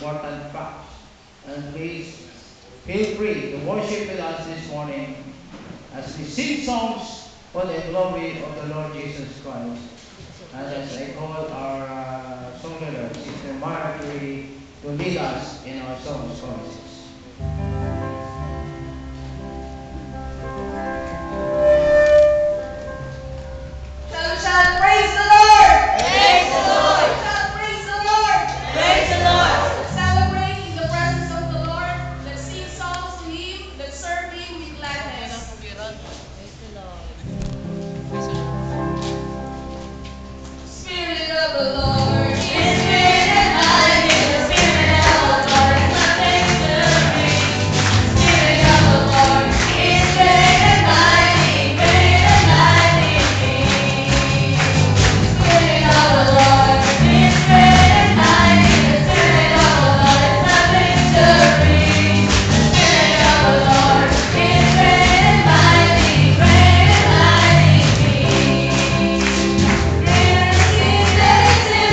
important facts. And please feel free to worship with us this morning as we sing songs for the glory of the Lord Jesus Christ. And as I call our song leader, Sister Marjorie, to lead us in our song choruses. Praise the Lord! Praise the Lord! Praise the Lord! Praise the Lord! Let's celebrate in the presence of the Lord. Let's sing songs to Him. Let's serve Him with gladness. Praise the Lord! Spirit of the Lord is great and mighty. The Spirit of the Lord is my victory. Spirit of the Lord is great and mighty, great and mighty. Spirit of the Lord is great and mighty. The Spirit of the Lord is my victory. Spirit of the Lord is great and mighty, great and mighty. Great is He that is in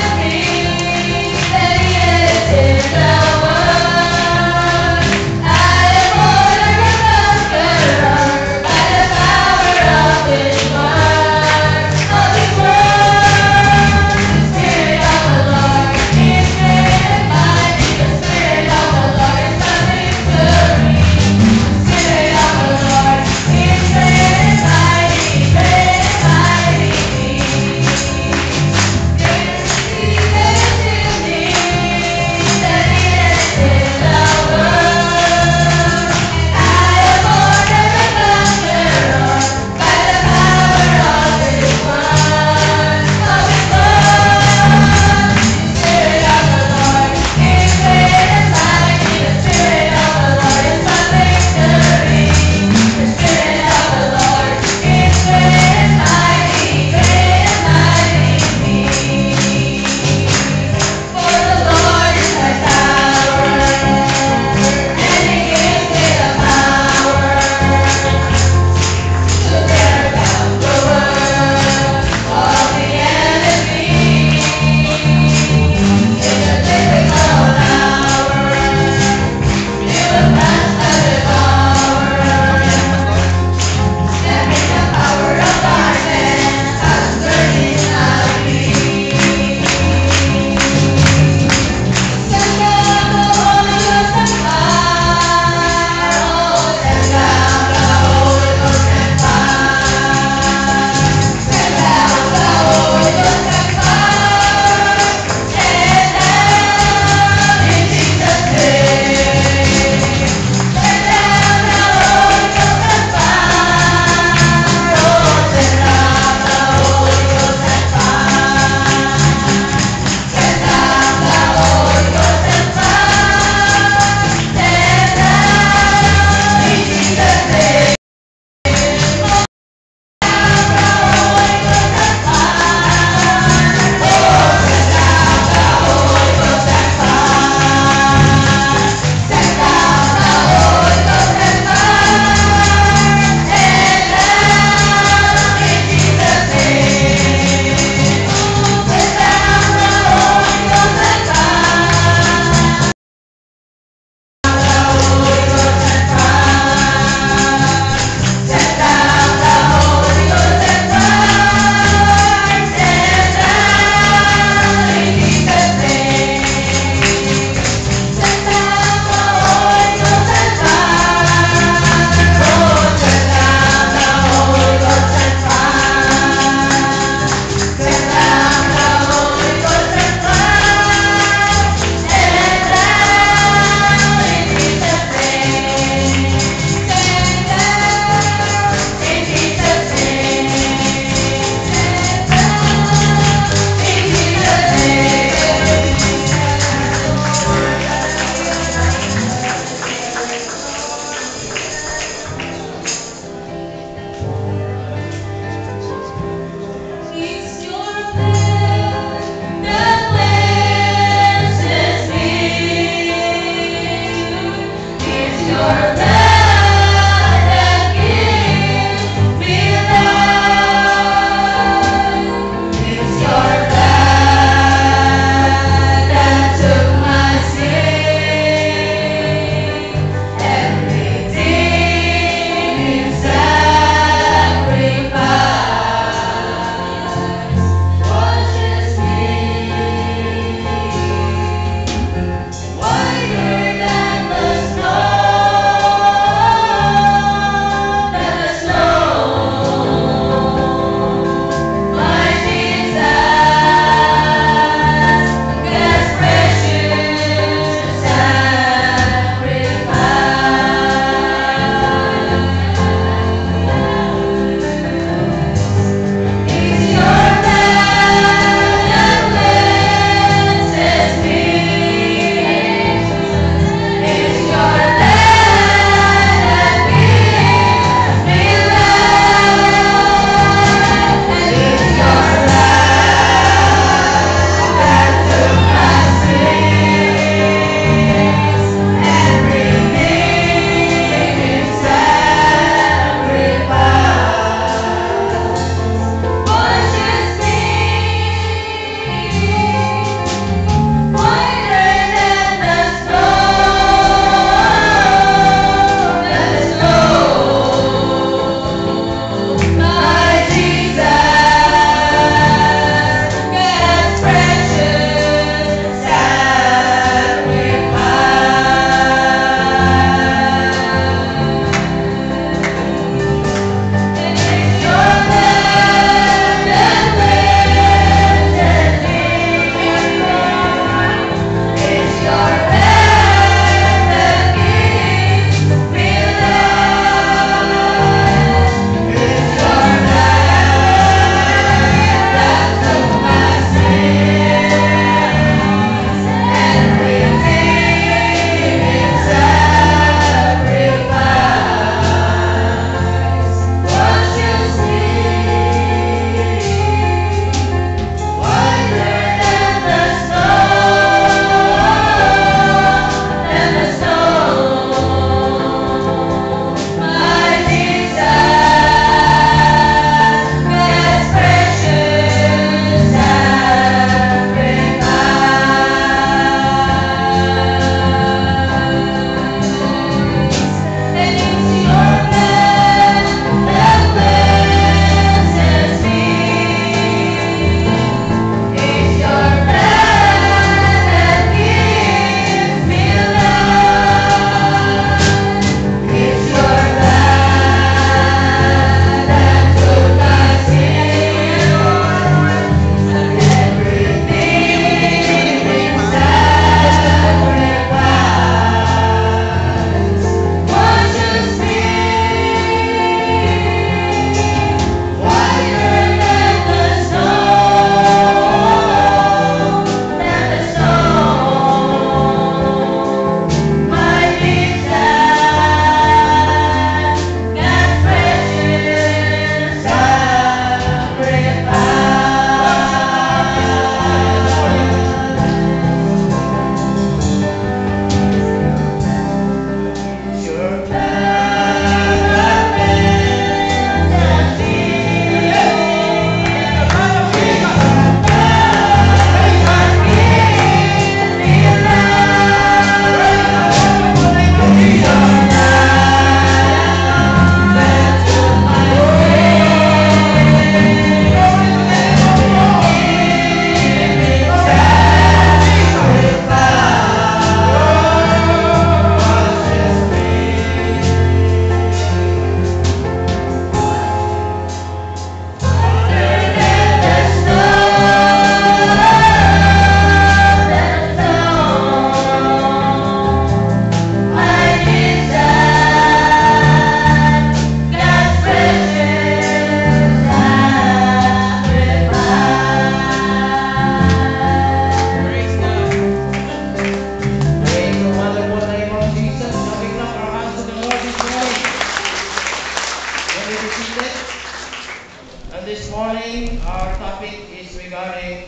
regarding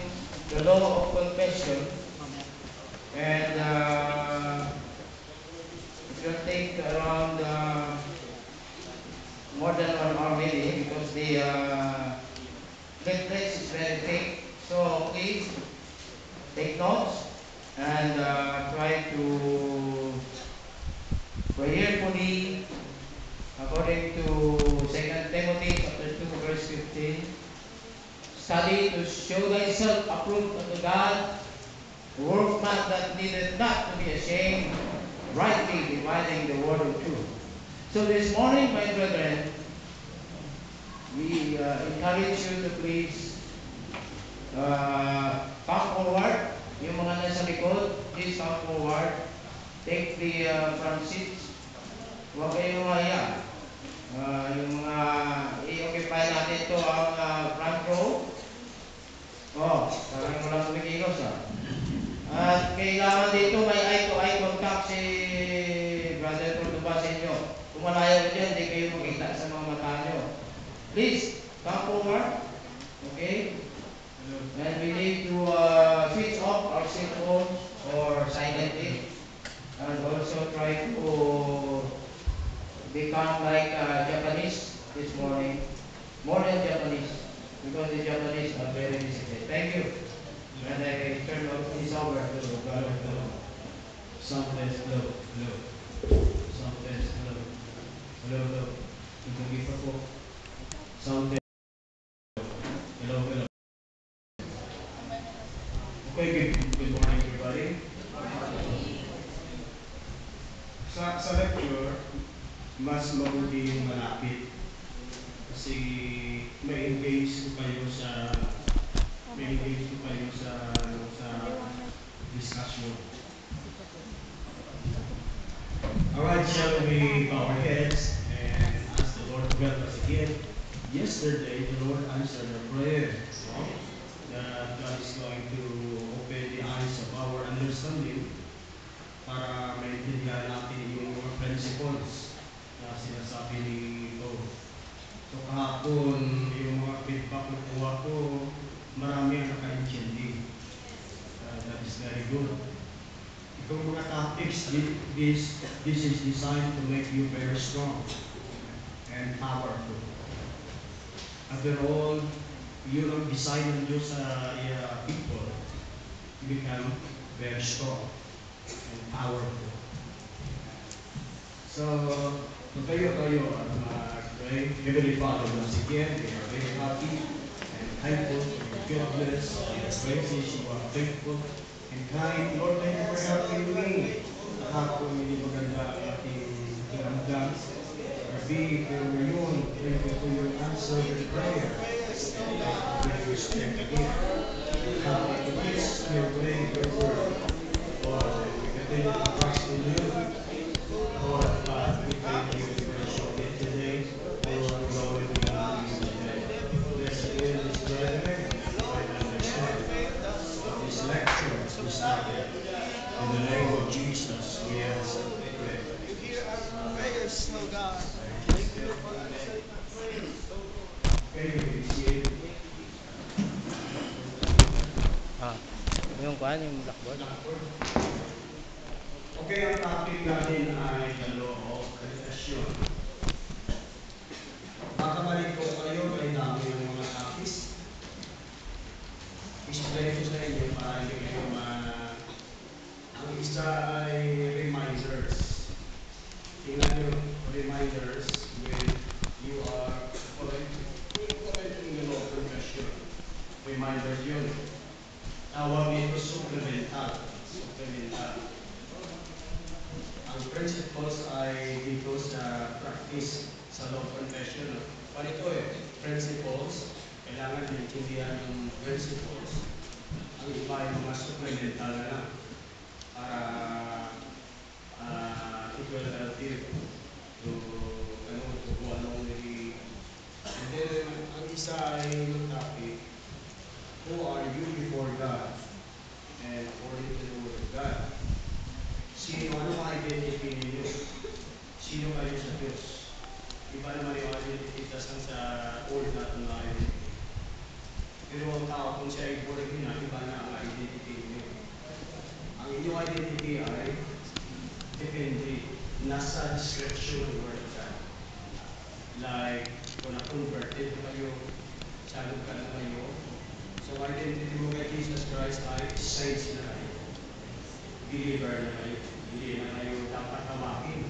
the law of confession. And it will take around more than 1 hour maybe because the leaflet is very thick. So please take notes and try to prayerfully, according to 2 Timothy chapter 2 verse 15, study to show thyself approved unto God, workman that needeth not to be ashamed, rightly dividing the word of truth. So this morning, my brethren, we encourage you to please come forward. Yung mga nasa likod, please come forward. Take the front seats. Huwag kayong mahiya. Yung mga i-occupy natin ito ang front row. Parang walang kumikilos At kailangan dito may eye-to-eye contact si Brother Cordoba sa inyo. Kung malayo ka dyan, hindi kayo makita sa mga mata nyo. Please, come forward. Okay? And we need to switch off our cell phones or silently. And also try to become like Japanese this morning. More than Japanese. Because the Japanese are very disciplined. Thank you. And I turn this over to Brother Philip. Sound test, hello, hello. Sound test, hello. Hello, hello. Itong ipa po. Sound test. Hello, hello. Okay, good morning everybody. Sa lecture, mas mabuti yung malapit. Kasi may engage ko kayo sa discussion. Alright, shall we bow our heads and ask the Lord to help us again? Yesterday, the Lord answered our prayer. That God is going to open the eyes of our understanding para maintindihan natin yung mga principles na sinasabi ni Paul. So kahapon, yung mga feedback na kuha ko, marami ang naka-intindi. That is very good. Itong mga topics, this is designed to make you very strong and powerful. After all, yun ang design ng Diyos sa people to become very strong and powerful. So, tayo mag-pray. Heavenly Father, once again, we are very happy and thankful for your goodness and praises. You are faithful and kind. Lord, thank you for helping me. Kahapon, hindi maganda ang ating kiramdam. Gabi, pero ngayon, thank you for your answer and prayer. Give you strength again. Help me to teach your way, your word. Lord, we continue to trust in you. Lord God, we thank you for your show today. Lord, glory to God. Bless again this brethren. I understand this lecture is started. In the name of Jesus, we ask and pray. You hear our prayers, oh God. Okay, we see it. Yung kuhan, yung blackboard. Okay, ang topic natin ay the law of confession. Baka malito kayo, may dami ng mga topics. Explain ko sa inyo para hindi kayo ang isa ay reminders. Tingnan nyo, reminders when you are following the law of confession. Reminders yun. Tawag nito supplemental. Supplemental. Ang principles ay dito sa practice sa law of confession. Panito principles, kailangan maintindihan yung principles. Ang iba ay mga supplemental na lang para it will help you to go along with the. And then, ang isa ay yung topic, who are you before God and according to the Word of God? Ano ang identity ninyo? Sino kayo sa Diyos? Iba naman yung identity sa old natin na identity. Pero ang tao kung siya ay born again na, iba na ang identity niyo. Ang inyong identity ay depende, nasa description ng Word of God. Like, kung na-converted na kayo, salog ka na kayo, so identity mo kay Jesus Christ ay saints na kayo. Believer na kayo. Hindi na kayo dapat tawakin.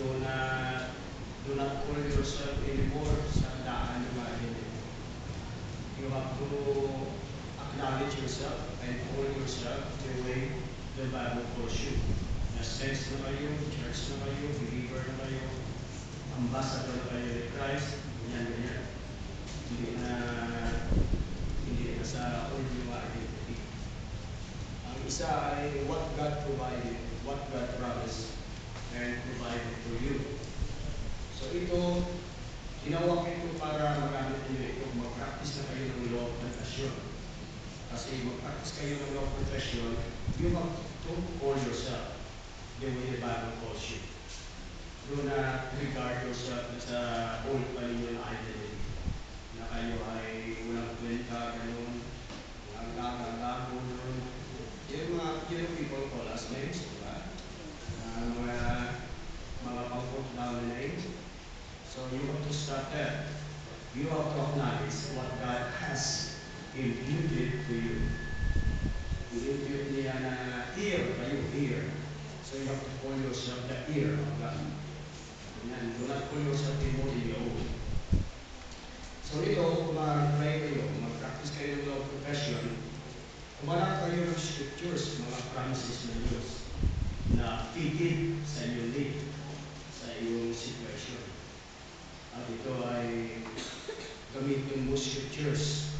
Do not call yourself anymore sa daan ng identity. You have to acknowledge yourself and call yourself the way the Bible calls you. Na saints na kayo, church na kayo, believer na kayo, ambassador na kayo ni Christ, ganyan. Hindi na sa old yung identity. Ang isa ay what God provided, what God promised, and provided for you. So ito, ginawa ko ito para magamit niyo ito, mag-practice na kayo ng law of confession. Kasi mag-practice kayo ng law of confession, you have to call yourself the way the Bible calls you. Do not regard yourself as a old pa ninyo na identity. Na kayo ay walang kwenta, ganun, walang gago, ganun. Yung people call us names, diba? Mga pang-put down na names. So you have to start there. You have to acknowledge what God has imputed to you. I-impute niya na ear kayo, ear. So you have to call yourself the ear of God. Yan, do not call yourself more than your own. So ito, kung mag-pray kayo, mag-practice kayo ng law of confession, kumalat kayo ng scriptures, mga promises ng Diyos na fitted sa inyong need, sa iyong situation. At ito ay gamitin mo scriptures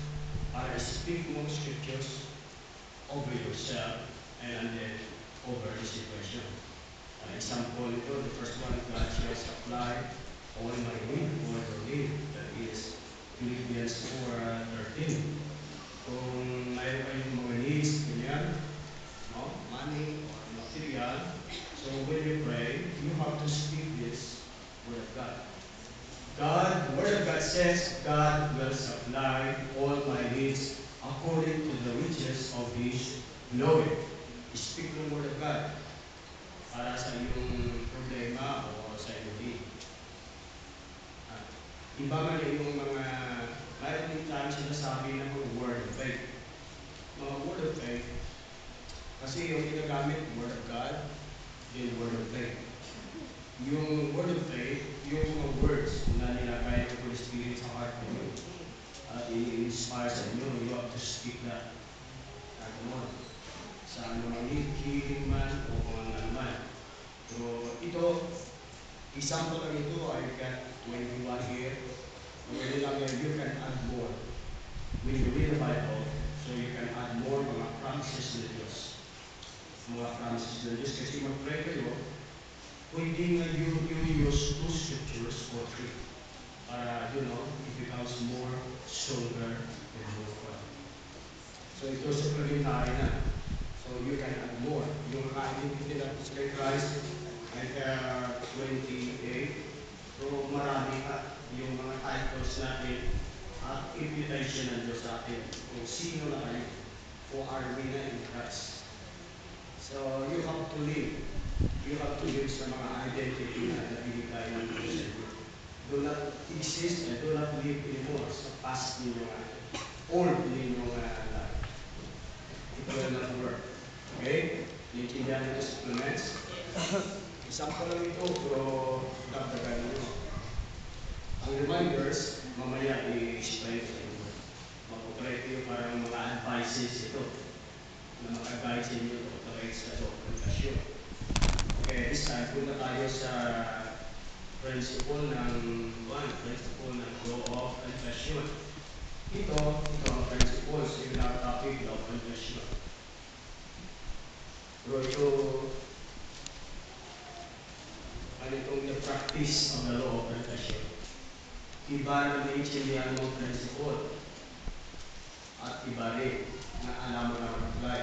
para speak mo scriptures over yourself and then over the situation. An example ito, the first one, God shall supply all my need for your need. That is Philippians 4:13. Kung mayroon kayong mga needs, ganyan, no? Money or material, so when you pray, you have to speak this word of God. The word of God says, God will supply all my needs according to the riches of His glory. Speak the word of God para sa iyong problema o sa iyong need. Iba man yung mga, mayroon din tayo sinasabi ng mga word of faith. Mga word of faith, kasi yung ginagamit, word of God, yung word of faith. Yung word of faith, yung mga words na nilagay ng Holy Spirit sa heart mo, at i-inspire sa inyo, you have to speak that. Ano, sa anumang need, healing man o kung ano man. So, ito, example lang ito, I got 21 here. When you can add more. When you read the Bible, so you can add more mga promises ng Diyos. Mga promises ng Diyos. Kasi mag-pray kayo, pwede nga you use 2 scriptures or 3. Para, it becomes more stronger and more fun. So ito supplementary na. So you can add more. Yung identity na kay Christ, like 28. So marami pa yung mga titles natin at imputation ng Diyos sa atin. Kung sino na kayo. Kung are we na in Christ. So you have to live. You have to live sa mga identity na nabibigay ng Diyos. Do not exist and do not live anymore sa past ninyo nga. Old ninyo nga life. It will not work. Okay? Naintindihan nito supplements. Example lang ito, pero dagdagan nyo. Ang reminders, mamaya i-explain sa inyo. Mag-operate kayo parang mga advices ito na makagayad sa inyo to operate sa law of confession. Okay, this time, punta tayo sa principle ng law of confession. Ito ang principles, yung topic law of confession. Pero ito, itong the practice of the law of confession. Iba na naiintindihan mo ang principle at iba rin na alam mo na mag-apply.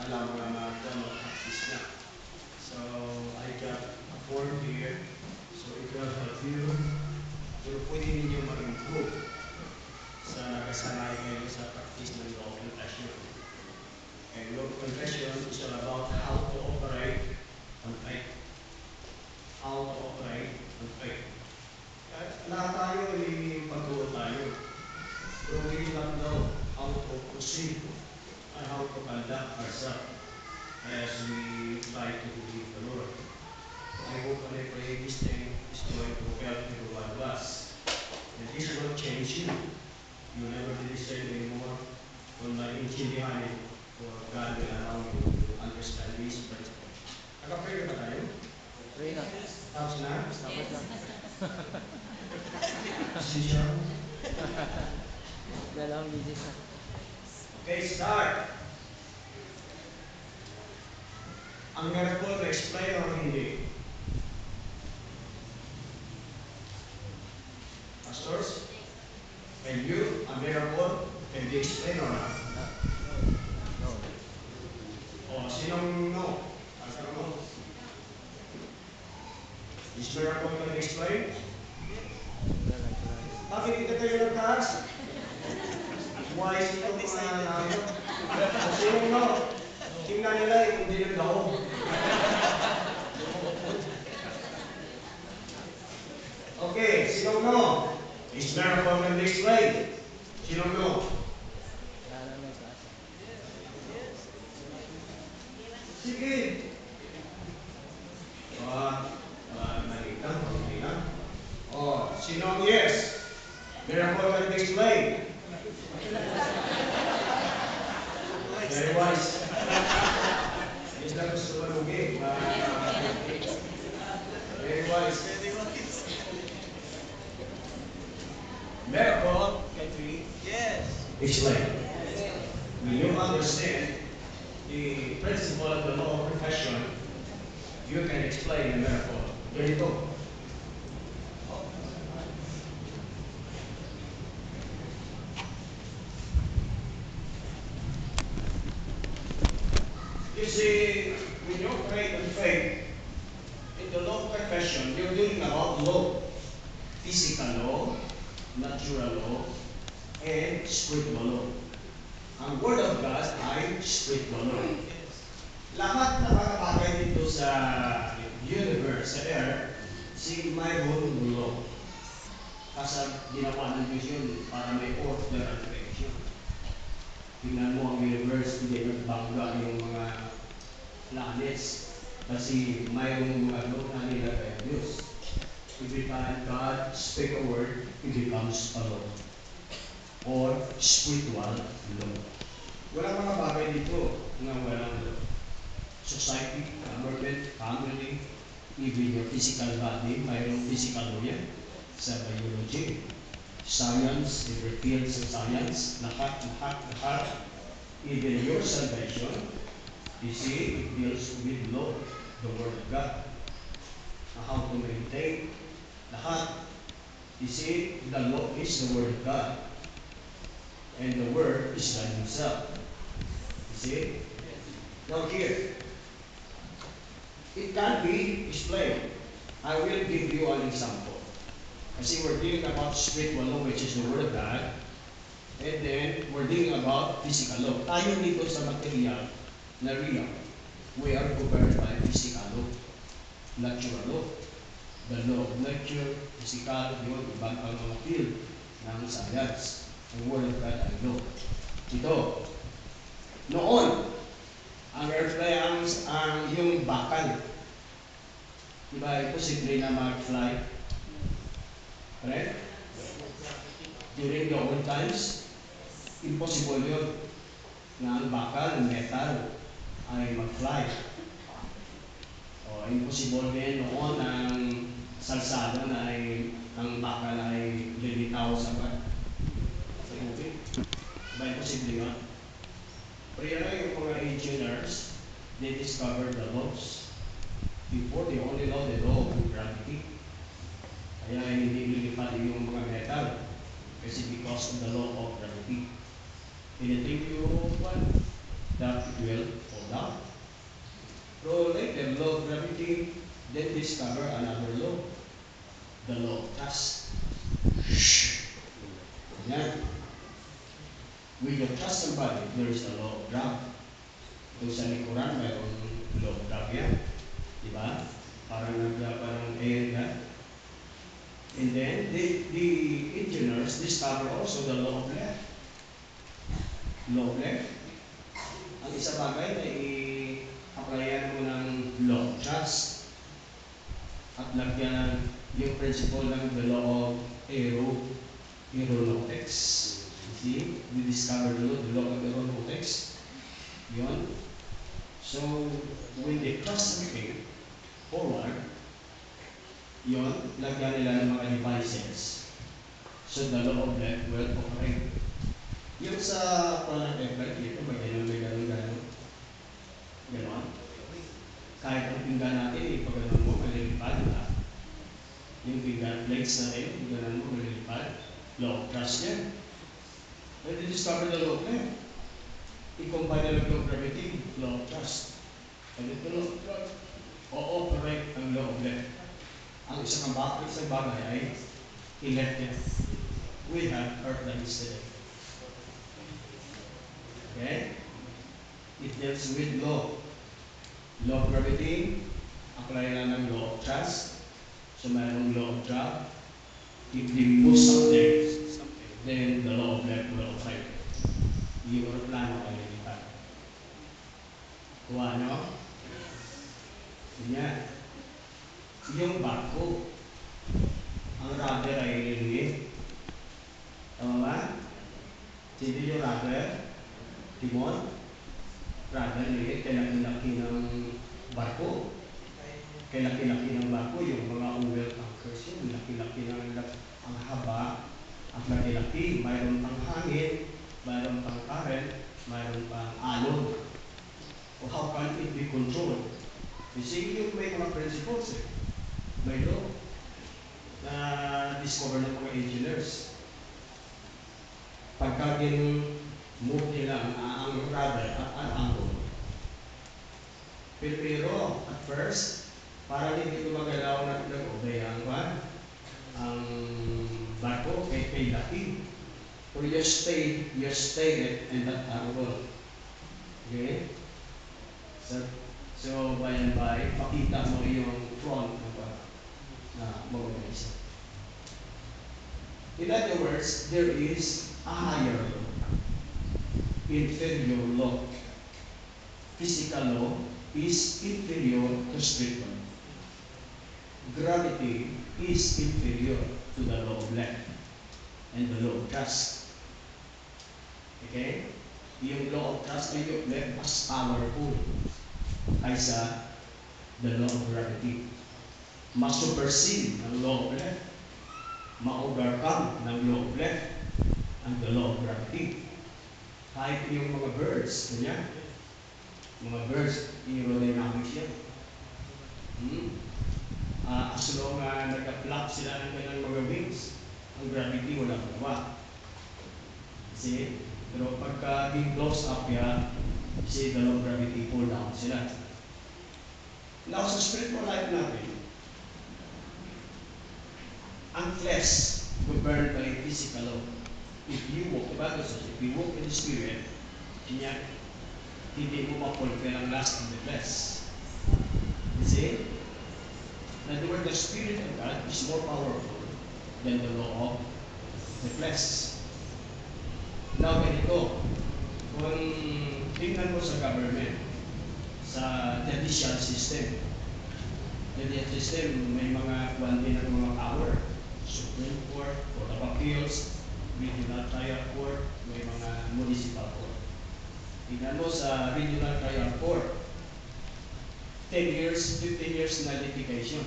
Alam mo na mag-practice na. So, I got a form here. So, it will help you. Pero pwede ninyo mag-improve. to proceed and how to conduct ourselves as we try to believe the Lord. I hope and I pray this thing is going to help every one of us. And this will change you. You never be the same anymore. Kung naiintindihan it, or God will allow you to understand this. But, nakapray na ba tayo? Pray na. Tapos na? Tapos na. Pasensya. Dalawang busy sa. Okay, start. Ang miracle na explain o hindi? Pastors? Can you, a miracle, can be explained or not? No. O, sinong no? Ang tanong mo? Is miracle can be explained? Bakit hindi kayo nagtaas? Wise ito mga namin. Sinong no? Tingnan nila yung hindi nagdahog. Okay, sinong no? Is miracle can be explained? Sinong no? Lalo na sa asa. Sige. Nakita, okay na. Oh, sinong yes? Miracle can be explained. Very wise. Yes, na gusto malugi. Very wise. Miracle can be explained. When you understand the principle of the law of profession, you can explain the miracle. Ganito. You see, when you pray in faith, in the law of profession, you're doing about law. Physical law, natural law, and spiritual law. Ang Word of God ay spiritual law. Lahat ng mga bagay dito sa universe, sa earth, si mayroon law. Kasi ginawa ng Diyos yun para may order at direction. Tingnan mo ang universe, hindi nagbangga yung mga planets. Kasi mayroong mga law na nilagay ang Diyos. Every time God speaks a word, it becomes a law. Or spiritual law. Walang mga bagay dito na walang law. Society, government, family, even your physical body, mayroong physical law yan. Sa biology, science, every field sa science, lahat. Even your salvation, you see, it deals with law, the Word of God. How to maintain, lahat. You see, the law is the Word of God. And the Word is God Himself. You see? Now here, it can be explained. I will give you an example. Kasi we're dealing about spiritual law, which is the Word of God. And then, we're dealing about physical law. Tayo dito sa material na real. We are governed by physical law, natural law. The law of nature, physical, yun, ibang ang mga field ng science. The Word of God ay law. Ito, noon, ang airplane, ang yung bakal. Diba, imposible na mag-fly. Correct? During the old times, impossible yun na ang bakal, metal, ay mag-fly. O, impossible din noon ang salsado na ay, ang bakal ay lilitaw sa tubig. Diba, imposible yun? Pero yan yung mga engineers, they discovered the laws. Before, they only know the law of gravity. Kaya hindi lilipat yung mga metal. Kasi because of the law of gravity. Anything you want, that will fall down. So later, law of gravity, then discover another law. The law of thrust. Yan. When you trust somebody, there is a law of drag. Kung sa likuran, mayroon law of drag yan. Diba? Parang air yan. And then, the engineers discover also the law of left. lawless. Ang isa bagay na i-applyan mo ng law of trust at lagyan yung principle ng the law of aeronautics. See, we discovered the law of aeronautics. Yun. So, when they cross something forward, yun, lagyan nila ng mga devices. So, the law of left will operate. Yung sa product effect, ito, may ganun. Ganon. Kahit ang pinggan natin, pag ganun mo, malilipad na. Yung pinggan plates natin, pag ganun mo, malilipad. Law of trust yan. When they discover the law of left, i-combine na lang yung gravity, law of trust. And ito law of trust, o-operate ang law of left. Ang isang bagay ay elected. We have earth that is today. Okay? It deals with law. Law of gravity, apply na ng law of trust. So mayroong law of drag. If they move something, then the law of left will operate. Yung aeroplano ay lilipat. Kuha nyo? Ganyan. Yung barko, ang rudder ay lilit. Tama ba? Hindi yung rudder, timon, rudder lilit, kaya laki-laki ng barko. Kaya laki-laki ng barko, yung mga oil tankers yun, laki-laki ng ang haba, ang laki-laki, mayroon pang hangin, mayroon pang current, mayroon pang alon. O how can it be controlled? You see, yung may mga principles eh. May law na discover ng mga engineers. Pagka move nila ang rudder at ang angle. Pero at first, para hindi gumagalaw na nag-obey ang barko kay laki. So you stay in that angle. Okay? So by and by, pakita mo yung front na mag-organize. In other words, there is a higher law, inferior law. Physical law is inferior to spiritual. Gravity is inferior to the law of left and the law of trust. Okay? Yung law of trust ay yung left as powerful kaysa the law of gravity. Ma-supersede ang law of left, ma-overcome ng law of left and the law of gravity. Kahit yung mga birds, ganyan, mga birds, aerodynamics yan. As long as nag-flap sila ng kanilang mga wings, ang gravity walang gawa. See? Pero pagka being close up yan, see, the law of gravity pull down sila. Now, sa spiritual life natin, ang flesh governed by physical law. If you walk, the Bible says, if you walk in the Spirit, hindi mo ma-fulfill ang lust of the flesh. You see? In other words, the Spirit of God is more powerful than the law of the flesh. Now, ganito, kung tingnan mo sa government, sa judicial system, may mga kuwanti ng mga power. Supreme Court, Court of Appeals, Regional Trial Court, may mga municipal court. Tingnan mo sa Regional Trial Court, 10 years, 15 years na litigation.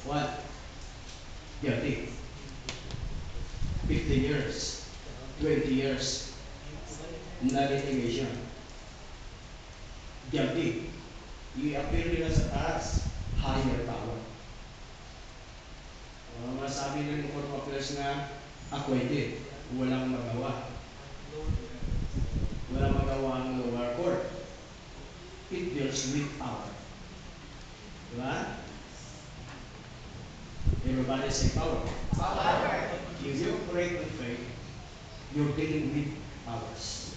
What? Guilty. 15 years, 20 years na litigation. Guilty. I-appeal nila sa taas, higher power. Masabi ng Court of Appeals na acquitted, walang magawa. Walang magawa ang lower court. It deals with power. Diba? Everybody say power. Power. If you operate with faith, you're dealing with powers.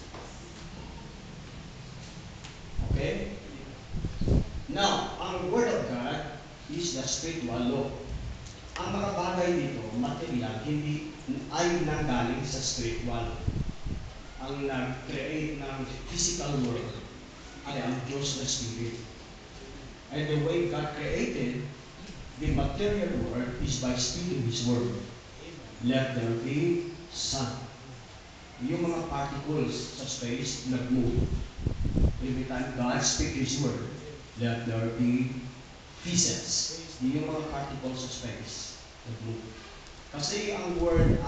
Okay? Now, ang Word of God is the spiritual law. Ang mga bagay dito, material, hindi ay nanggaling sa spiritual. ang nag-create ng physical world ay ang Diyos na Spirit. And the way God created the material world is by speaking His word. Let there be sun. Yung mga particles sa space nag-move. Every time God speaks His word, let there be physics. Yung mga particles sa space nag-move. Kasi ang word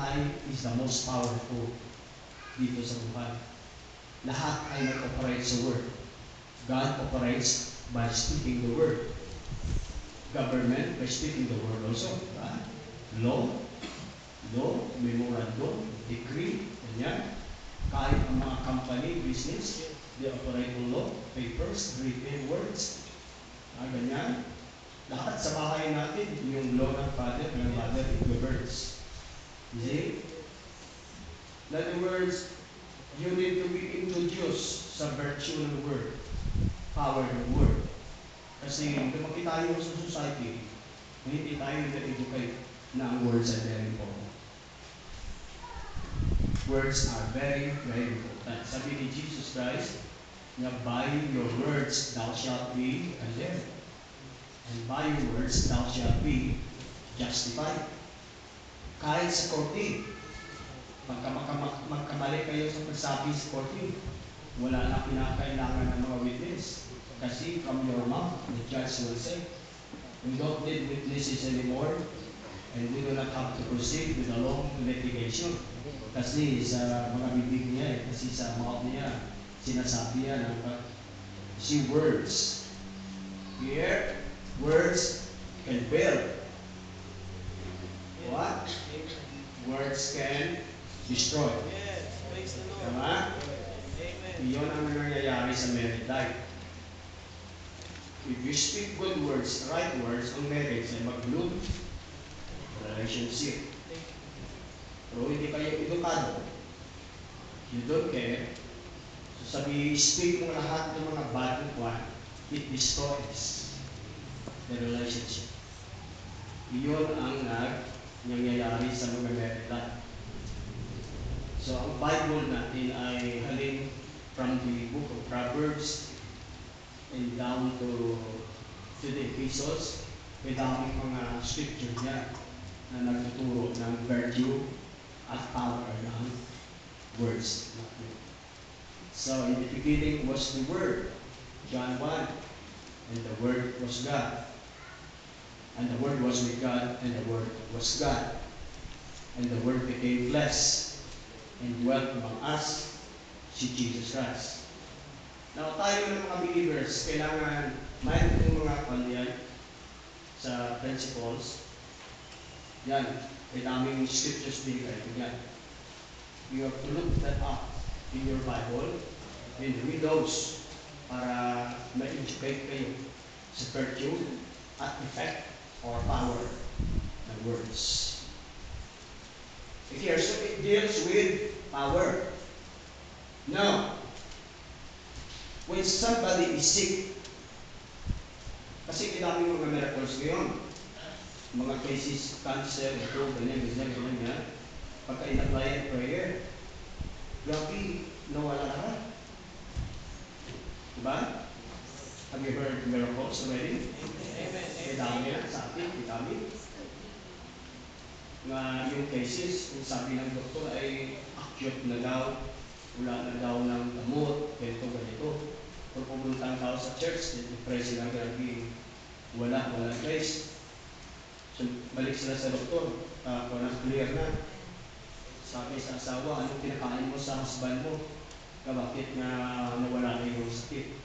is the most powerful dito sa buhay. Lahat ay nag-operate sa word. God operates by speaking the word. Government by speaking the word also. Law, memorandum, decree, ganyan. Kahit ang mga company, business, they operate on law, papers, written words. Ganyan. Lahat sa bahay natin, yung law ng father, ng mother, it governs. You see? In other words, you need to be introduced sa virtue ng word, power ng word. Kasi lumaki tayo sa society, hindi tayo na-educate na ang words are very important. Words are very, very important. Sabi ni Jesus Christ, na by your words thou shalt be condemned. And by your words thou shalt be justified. Kahit sa korte, magkamali kayo sa pagsabi sa korte, wala na pinakailangan ng mga witness. Kasi from your mouth, the judge will say, we don't need witnesses anymore, and we do not have to proceed with a long litigation. Kasi sa mga bibig niya, kasi sa mouth niya, sinasabi niya ng si words. Here, words can build. What? Words can destroy. Yes, praise the Lord. Tama? Amen. Iyon ang nangyayari sa married life. If you speak good words, right words, ang marriage ay mag-bloom relationship. Pero hindi kayo edukado, you don't care, so speak mo lahat ng mga bad one, it destroys the relationship. Iyon ang nangyayari sa mga married life. So ang Bible natin ay halin from the book of Proverbs and down to the Epistles. May daming mga scripture niya na nagtuturo ng virtue at power ng words. So in the beginning was the Word, John 1, and the Word was God. And the Word was with God, and the Word was God. And the Word became flesh and dwelt among us, si Jesus Christ. Now tayo ng mga believers, kailangan mayroon yung mga kandiyan sa principles. Yan, may daming scriptures din kayo. Yan. You have to look that up in your Bible and read those para ma-educate kayo sa virtue at effect or power ng words. Here, so it deals with power. Now, when somebody is sick, kasi kinaming mga miracles ngayon, mga cases, cancer, ito, ganyan, pagka in-apply prayer, grabe, nawala na. Diba? Have you heard miracles already? Amen. May dami yan sa atin, dami. Na yung cases, yung sabi ng doktor ay acute na daw, wala na daw ng gamot, ganito. Kung pumunta daw sa church, pray sila grabe, wala trace. So, balik sila sa doktor, walang clear na. Sabi sa asawa, anong pinakain mo sa husband mo? Bakit na nawala na yung sakit?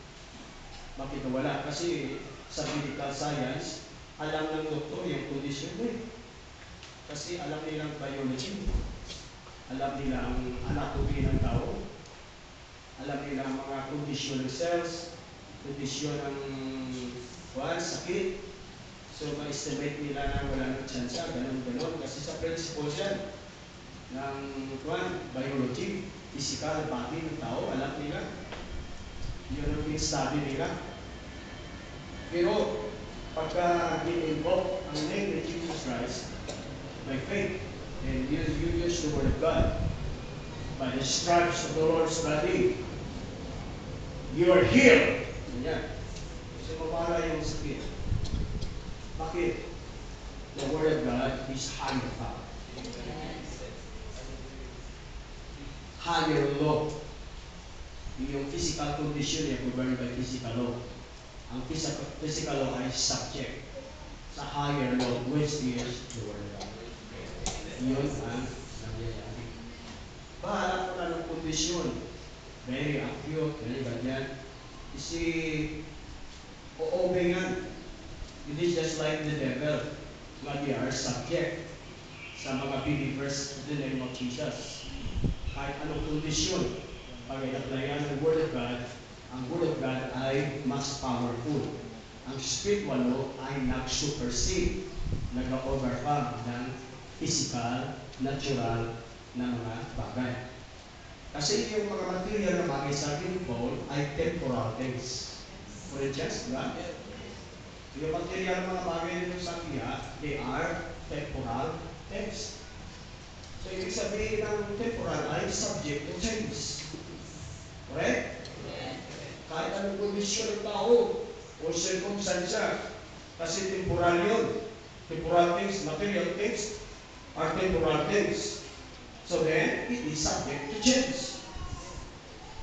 Bakit nawala? Kasi sa medical science, alam ng doktor yung condition mo eh. Kasi alam nilang biology, alam nila ang anatomy ng tao, alam nila ang mga kondisyon ng cells, kondisyon ng sakit. So, ma-estimate nila na wala ng chance, ganun. Kasi sa principles yan ng biology, physical body ng tao, alam nila. Yun ang study nila. Pero, pagka in-invoke ang name of Jesus Christ, by faith, and you use the word of God, by by the stripes of the Lord's body, you are healed. Ganyan. Kasi mawala yung sakit. Bakit? The Word of God is higher power. Higher law. Yung physical condition niya governed by physical law. Ang physical law ay subject sa higher law, which is the Word of God. Yun ang nangyayari. Bahala ko na ng kondisyon. Very acute, very ganyan. Kasi, o-obey nga. It is just like the devil. Nga they are subject sa mga believers in the name of Jesus. Kahit anong kondisyon, pag inaplayan ng Word of God, ang Word of God ay mas powerful. Ang spiritual law ay nag-supersede, nag-overcome ng physical, natural na mga bagay. Kasi yung mga material na bagay sa akin, Paul, ay temporal things. For instance, diba? Yung material na mga bagay nito sa akin, they are temporal things. So, ibig sabihin ng temporal ay subject to change. Correct? Kahit anong kondisyon ng tao o circumstansya, kasi temporal yun. Temporal things, material things are temporal things. So then, it is subject to change.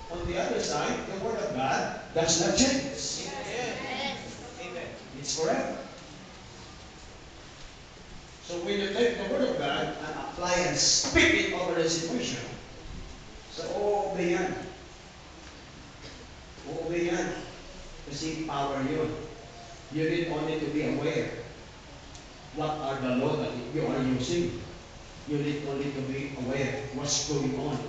On the other side, the Word of God does not change. Amen. It's forever. So when you take the Word of God and apply and speak it over the situation, so obey yan. Obey yan. Kasi power yun. You need only to be aware what are the law that you are using. You need only to be aware what's going on.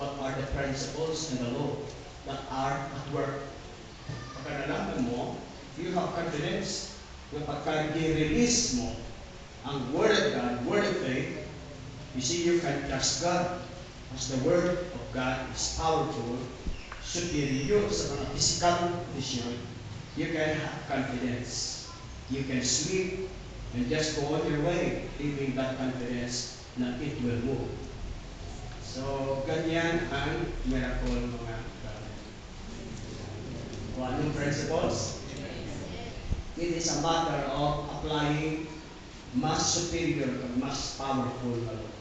What are the principles and the law that are at work. Pagka nalaman mo, you have confidence na pagka i-release mo ang Word of God, Word of faith, you see, you can trust God. As the Word of God is powerful, superior sa mga physical condition, you can have confidence. You can sleep and just go on your way, leaving that confidence na it will move. So, ganyan ang miracle mga gamit. Kung anong principles? It is a matter of applying mas superior at mas powerful na law.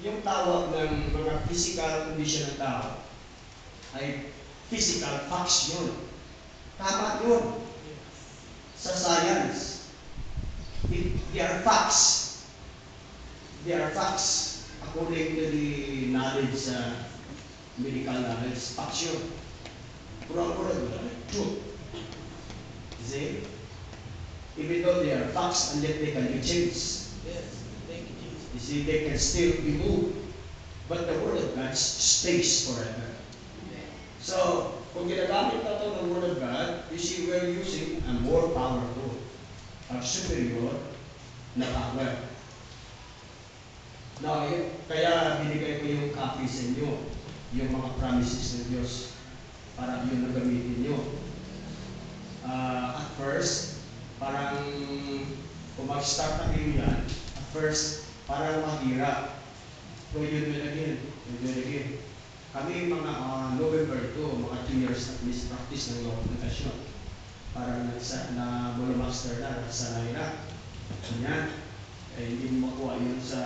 Yung tawag ng mga physical condition ng tao ay physical facts yun. Tama yun. Sa science, they are facts. They are facts according to the knowledge, medical knowledge, facts yun. Pura-pura, truth. See? Even though they are facts and yet they can be changed. Yes. Thank you, Jesus. You see, they can still be moved. But the Word of God stays forever. So, kung ginagamit natin ng Word of God, you see, we're using a more powerful, a superior na power. Now, kaya binigay ko yung copy sa inyo, yung mga promises ng Diyos, para yun na gamitin nyo. At first, parang kung mag-start na kayo yan, at first, parang mahirap. So, you do it again. You do it again. Kami mga November 2, mga 2 years at least practice ng law of confession. Parang na master na, nagsanay na. Ganyan. Eh, hindi mo makuha yun sa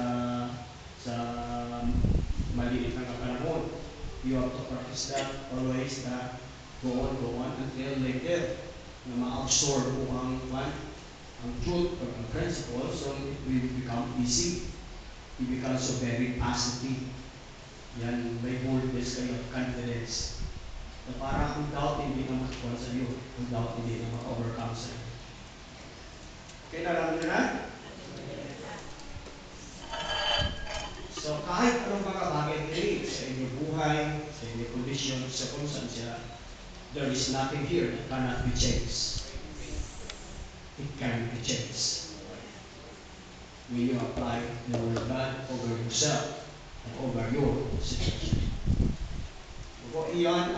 maliit na panahon. You have to practice that always, na go on until later na ma-absorb mo ang truth or ang principle, so it will become easy. You become so very positive. Yan, may boldness kayo, confidence. Na parang kung doubt hindi na makakuha sa iyo, kung doubt hindi na maka-overcome sa iyo. Okay, nalaman nyo na? So, kahit anong mga bagay din sa inyong buhay, sa inyong kondisyon, sa konstansya, there is nothing here that cannot be changed. It can be changed. When you apply the Word of God over yourself and over your situation. So, iyon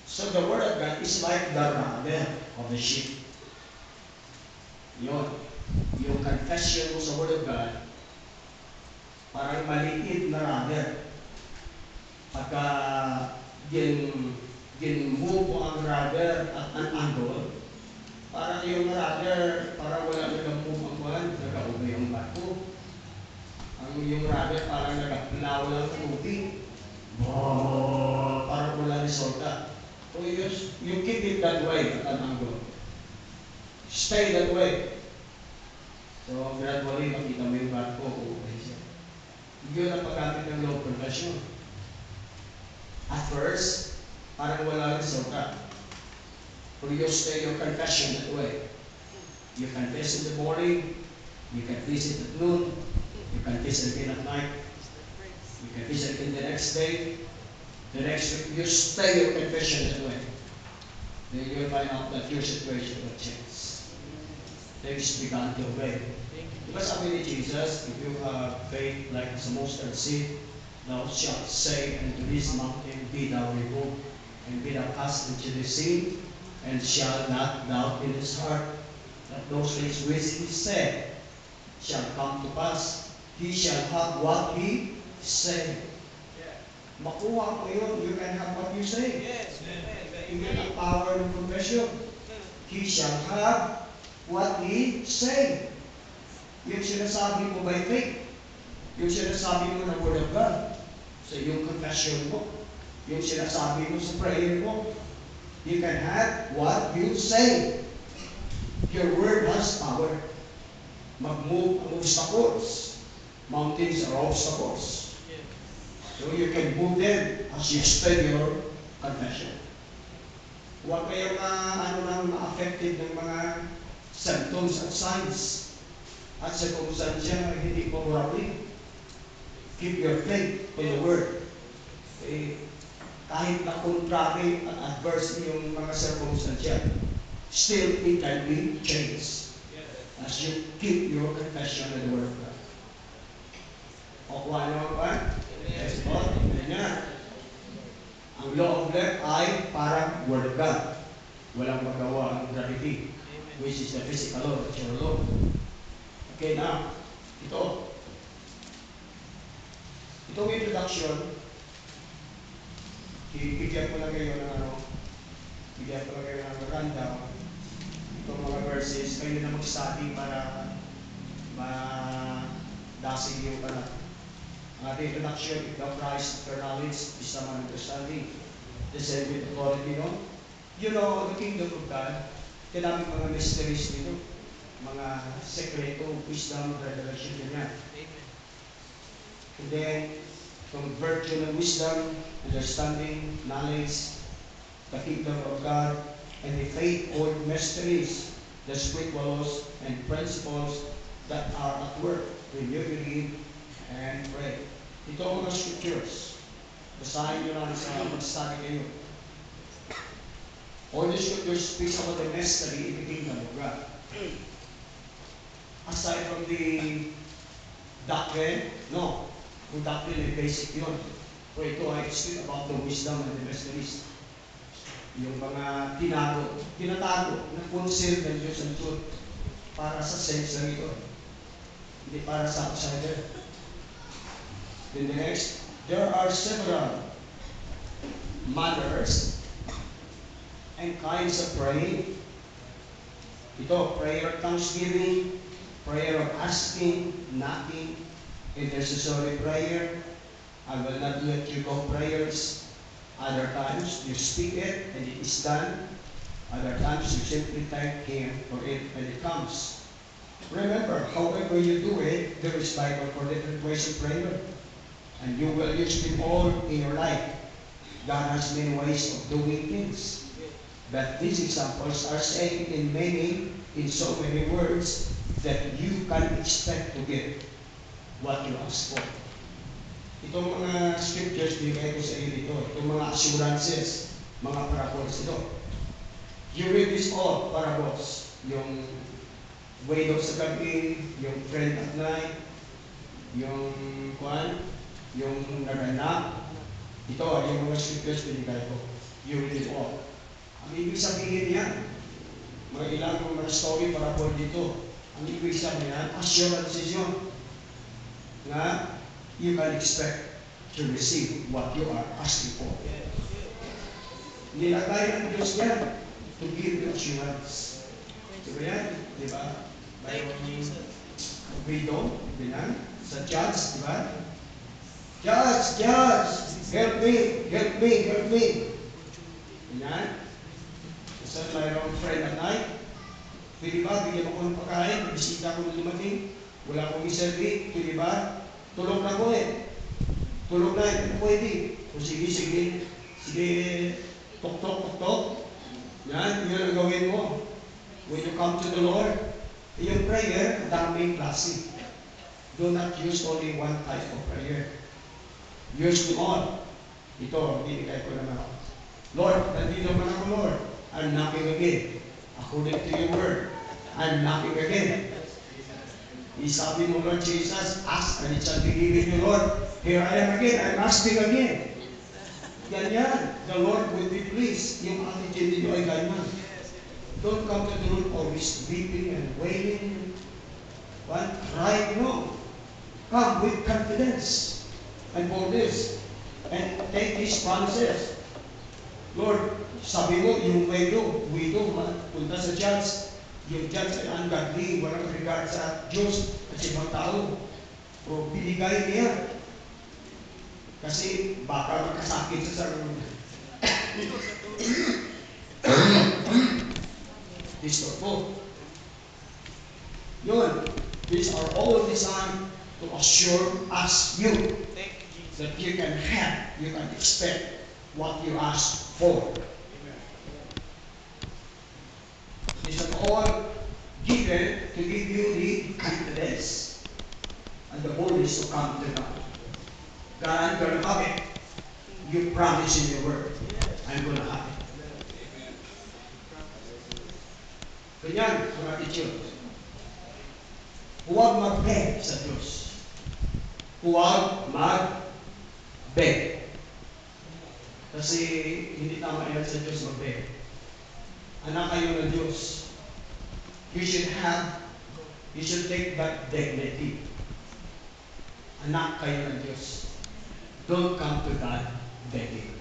so the Word of God is like the rudder of the ship. Yun. Yung confession mo sa Word of God, parang maliit na rudder pagka gin-move mo ang rudder at ang angle, parang yung rudder, parang wala nag-move ang buwan, nag-ubay ang barko. Yung rudder parang nag-plow lang ng tubig. Parang wala resulta. So you keep it that way at an angle. Stay that way. So gradually, makita mo yung barko, ubay siya. Yun ang paggamit ng low profession. At first, parang wala resulta. But you stay your confession that way. You confess in the morning, you confess it at noon, you confess it again at night, you confess it again the next day, the next week, you stay your confession that way. Then you'll find out that your situation will change. Things began to obey. Diba sabi ni Jesus, if you have faith like the mustard seed, thou shalt say unto this mountain, be thou removed, and be thou cast into the sea, and shall not doubt in his heart that those things which he said shall come to pass. He shall have what he said. Makuha mo yun, you can have what you say. Yes. Amen. Yun ang power ng confession. He shall have what he say. Yung sinasabi mo by faith. Yung sinasabi mo na word of God. So yung confession mo. Yung sinasabi mo sa prayer mo. You can have what you say. Your word has power. Mag-move ang obstacles. Mountains are obstacles. So you can move them as you spread your confession. Huwag kayong affected ng mga symptoms at signs at circumstansya na hindi favorable. Keep your faith in the Word. Kahit na contrary at adverse yung mga circumstansya, still it can be changed as you keep your confession in the Word of God. O kuha naman ba? Yes, Lord. Ganyan. Ang law of left ay parang Word of God. Walang magawa ang gravity, which is the physical law, natural law. Okay, now, itong introduction, bigyan ko lang kayo ng rundown. Itong mga verses, kayo na mag-study para ma-dasig yung ang ating introduction, if thou Christ, after knowledge, is the man understanding. The same with authority, no? You know, the kingdom of God, tinaming mga mysteries nito, mga sekreto, wisdom, revelation, ganyan. And then, from virtue ng wisdom, understanding, knowledge, the kingdom of God, and the faith or mysteries, the spiritual laws and principles that are at work when you believe and pray. Ito ang mga scriptures. Basahin nyo lang sa mag-study kayo. All the scriptures speaks about the mystery in the kingdom of God. Aside from the doctrine, no. Yung doctrine ay basic yun. So ito ay speak about the wisdom and the mysteries. Yung mga tinatago, na concealed ng Diyos and truth para sa sense lang ito. Hindi para sa outsider. Then the next, there are several manners and kinds of praying. Ito, prayer of thanksgiving, prayer of asking, knocking, intercessory prayer. I will not let you go prayers. Other times, you speak it and it is done. Other times, you simply thank Him for it when it comes. Remember, however you do it, there is Bible for different ways of prayer. And you will use them all in your life. God has many ways of doing things. But these examples are saying in so many words, that you can expect to get what you ask for. Itong mga scriptures, bigay ko sa iyo dito. Itong mga assurances, mga parables ito. You read this all, parables. Yung wait of sa gabi, yung friend at night, yung naganap. Ito, yung mga scriptures binigay ko. You read it all. Ang ibig sabihin yan, mga ilang mga story parable dito. Ang ibig sabihin yan, assurances yun na you can expect to receive what you are asking for. Nilagay ng Diyos yan to give you assurance. Diba yan? Diba? Thank you, Jesus. Freedom, ganyan. Sa judge, diba? Judge, judge, help me, help me, help me. Ganyan. Isa mayroong friend at night. Pwede ba, bigyan ako ng pagkain, bisita ko na dumating, wala akong iservi, pwede ba? Tulog na ko eh. Tulog na eh, pwede. O sige, sige, sige, tok, tok, tok, tok. Yan, yun ang gawin mo. When you come to the Lord, yung prayer, daming klase. Do not use only one type of prayer. Use them all. Ito, binigay ko naman ako. Lord, nandito man ako, Lord. I'm knocking again. According to your word, I'm knocking again. Isabi mo, Lord Jesus, ask and it shall be given you, Lord. Here I am again. I'm asking again. Ganyan. The Lord will be pleased. Yung attitude niyo ay ganyan. Don't come to the Lord always weeping and wailing. What? Right? No. Come with confidence and boldness and take His promises. Lord, sabi mo, yung widow, punta sa judge. Yung judge ay ungodly, walang regard sa Diyos at sa ibang tao. O binigay niya. Kasi baka makasakit sa sarili. Disturb po. Yun. These are all designed to assure us you Thank you, Jesus. that you can have, you can expect what you ask for. These are all given to give you the confidence and the boldness to come to God. God, I'm going to have it. You promise in your word. I'm going to have it. Ganyan ang attitude. Huwag mag-beg sa Diyos. Huwag mag-beg. Kasi hindi tama yan sa Diyos mag-beg. Anak kayo ng Diyos. You should take that dignity. Anak kayo ng Diyos. Don't come to God begging.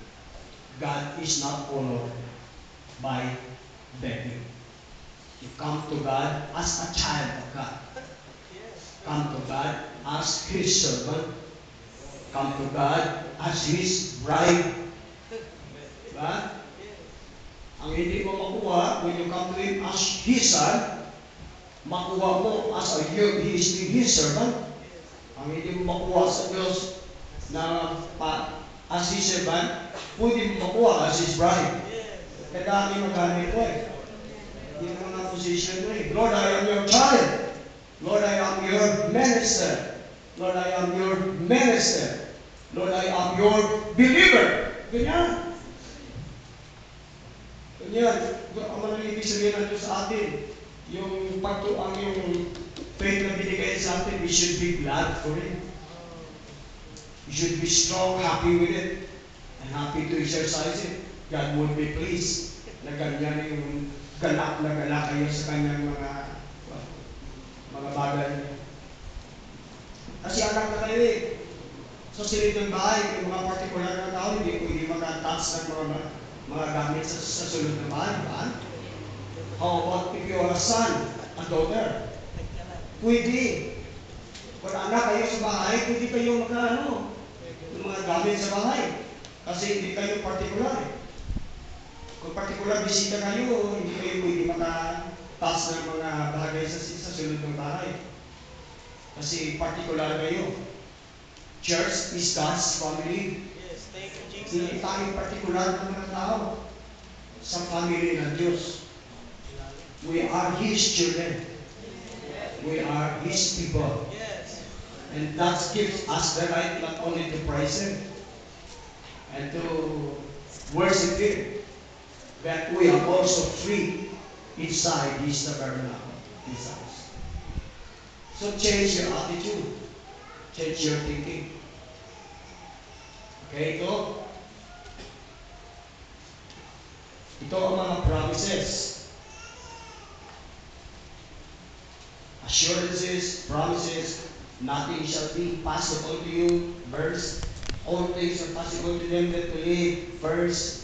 God is not honored by begging. You come to God as a child of God. Come to God as His servant. Come to God as His bride. Diba? Ang hindi mo makuha, when you come to Him as His son, makuha mo as He is His servant. Ang hindi mo makuha sa Diyos na as His servant, pwede mo makuha as His bride. Kadami magamit ko eh. Yung mga position mo eh. Lord, I am your child. Lord, I am your minister. Lord, I am your minister. Lord, I am your believer. Ganyan. Ganyan. Ang mga ibig sabihin natin sa atin, yung pagtuang yung faith na binigay sa atin, we should be glad for it. We should be strong, happy with it, and happy to exercise it. God would be pleased na ganyan yung galak na galak kayo sa kanyang mga bagay. Kasi anak na kayo eh. Sa silid ng bahay, yung mga partikular na tao, hindi pwede maka-touch ng mga gamit sa sulod ng bahay. Diba? How about if you are a son, a daughter? Pwede. Kung anak kayo sa bahay, pwede kayo yung mga gamit sa bahay. Kasi hindi kayo partikular eh. Kung partikular bisita kayo, hindi kayo pwede maka-touch ng mga bagay sa sulod ng bahay. Kasi partikular kayo. Church is God's family. Yes, thank you, Jesus. Hindi tayo partikular ng mga tao sa family ng Diyos. We are His children. We are His people. Yes. And that gives us the right not only to praise Him and to worship Him, but we are also free inside His tabernacle, His house. So change your attitude. Change your thinking. Okay, ito ang mga promises. Assurances, promises, nothing shall be possible to you. Verse, All things are possible to them that believe. First